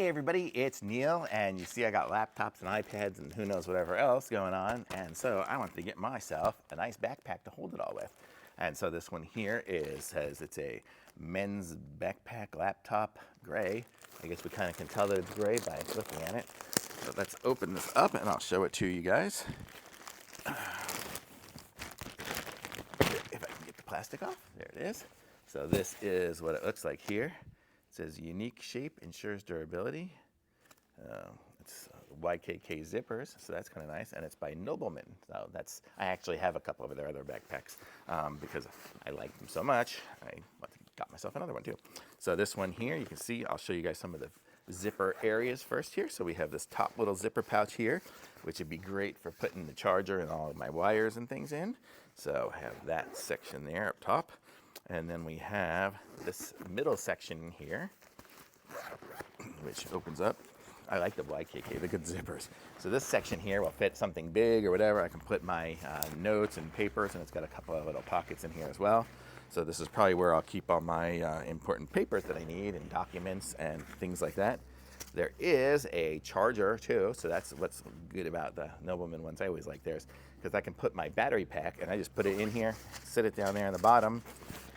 Hey everybody, it's Neil, and you see I got laptops and iPads and who knows whatever else going on, and so I wanted to get myself a nice backpack to hold it all with. And so this one here says it's a men's backpack laptop gray. I guess we kind of can tell that it's gray by looking at it. So let's open this up and I'll show it to you guys. If I can get the plastic off, there it is. So this is what it looks like here. It says unique shape ensures durability. It's YKK zippers, so that's kind of nice, and it's by NOBLEMAN. So I actually have a couple of their other backpacks because I like them so much. I got myself another one too. So this one here, you can see, I'll show you guys some of the zipper areas first here. So we have this top little zipper pouch here, which would be great for putting the charger and all of my wires and things in. So I have that section there up top. And then we have this middle section here, which opens up. I like the YKK, the good zippers. So this section here will fit something big or whatever. I can put my notes and papers, and it's got a couple of little pockets in here as well. So this is probably where I'll keep all my important papers that I need and documents and things like that. There is a charger too, so that's what's good about the NOBLEMAN ones. I always like theirs because I can put my battery pack and I just put it in here, sit it down there on the bottom,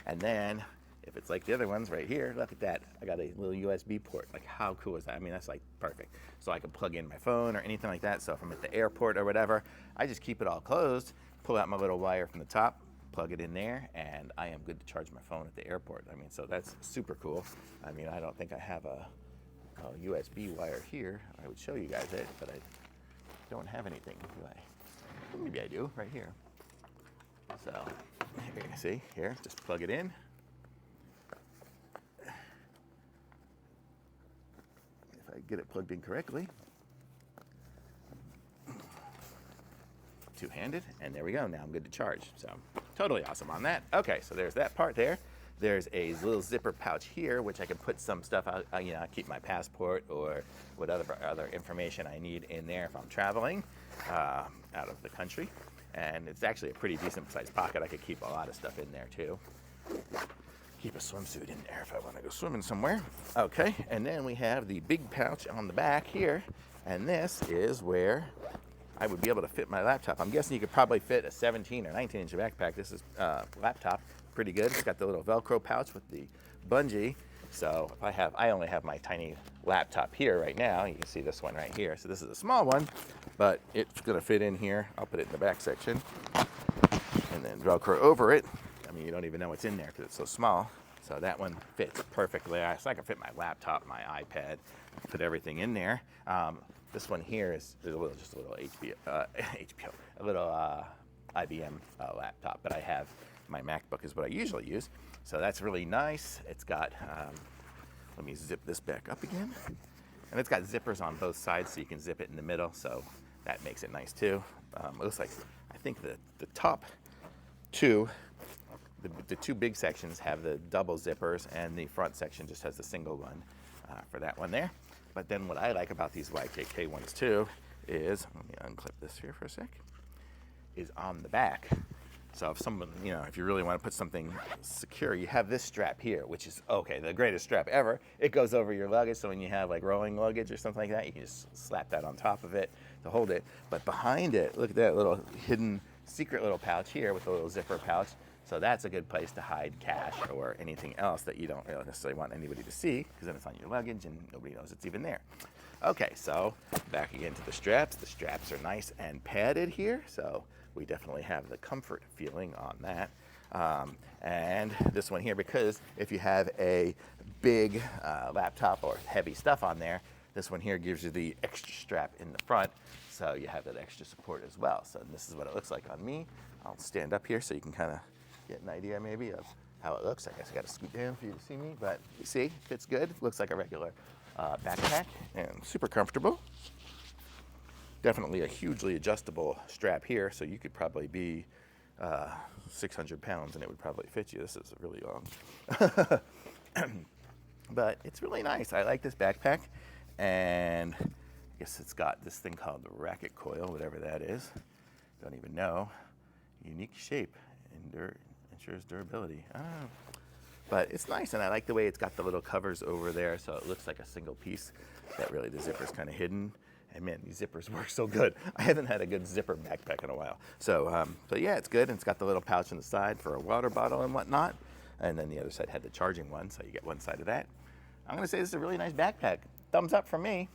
and then if it's like the other ones right here, look at that. I got a little USB port. Like, how cool is that? I mean, that's like perfect. So I can plug in my phone or anything like that. So if I'm at the airport or whatever, I just keep it all closed, pull out my little wire from the top, plug it in there, and I am good to charge my phone at the airport. I mean, so that's super cool. I mean, I don't think I have a USB wire here. I would show you guys it, but I don't have anything, do I? Well, maybe I do, right here. So, here you see, here, just plug it in. If I get it plugged in correctly. Two-handed, and there we go. Now I'm good to charge. So, totally awesome on that. Okay, so there's that part there. There's a little zipper pouch here, which I can put some stuff out. I keep my passport or whatever other information I need in there if I'm traveling out of the country. And it's actually a pretty decent sized pocket. I could keep a lot of stuff in there too. Keep a swimsuit in there if I want to go swimming somewhere. Okay, and then we have the big pouch on the back here, and this is where I would be able to fit my laptop. I'm guessing you could probably fit a 17 or 19 inch backpack. This is laptop, pretty good. It's got the little Velcro pouch with the bungee. So if I only have my tiny laptop here right now. You can see this one right here. So this is a small one, but it's gonna fit in here. I'll put it in the back section and then Velcro over it. I mean, you don't even know what's in there because it's so small. So that one fits perfectly. So I can fit my laptop, my iPad, put everything in there. This one here is just a little a little IBM laptop, but I have my MacBook is what I usually use. So that's really nice. It's got, let me zip this back up again. And it's got zippers on both sides so you can zip it in the middle. So that makes it nice too. It looks like, I think the top two, the two big sections have the double zippers and the front section just has the single one for that one there. But then what I like about these YKK ones too is, let me unclip this here for a sec, is on the back. So if someone, if you really want to put something secure, you have this strap here, which is, okay, the greatest strap ever. It goes over your luggage, so when you have like rolling luggage or something like that, you can just slap that on top of it to hold it. But behind it, look at that little hidden secret little pouch here with a little zipper pouch. So that's a good place to hide cash or anything else that you don't really necessarily want anybody to see, because then it's on your luggage and nobody knows it's even there. Okay, so back again to the straps. The straps are nice and padded here, so we definitely have the comfort feeling on that. And this one here, because if you have a big laptop or heavy stuff on there, this one here gives you the extra strap in the front, so you have that extra support as well. So this is what it looks like on me. I'll stand up here so you can kind of get an idea maybe of how it looks. I guess I got to scoot down for you to see me, but you see, fits good. Looks like a regular backpack and super comfortable. Definitely a hugely adjustable strap here, so you could probably be 600 pounds and it would probably fit you. This is really long. But it's really nice. I like this backpack, and I guess it's got this thing called the racket coil, whatever that is. Don't even know. Unique shape, ensures durability. I don't know. But it's nice, and I like the way it's got the little covers over there, so it looks like a single piece. That really the zipper's kind of hidden. And man, these zippers work so good. I haven't had a good zipper backpack in a while. So yeah, it's good. And it's got the little pouch on the side for a water bottle and whatnot. And then the other side had the charging one, so you get one side of that. I'm gonna say this is a really nice backpack. Thumbs up from me.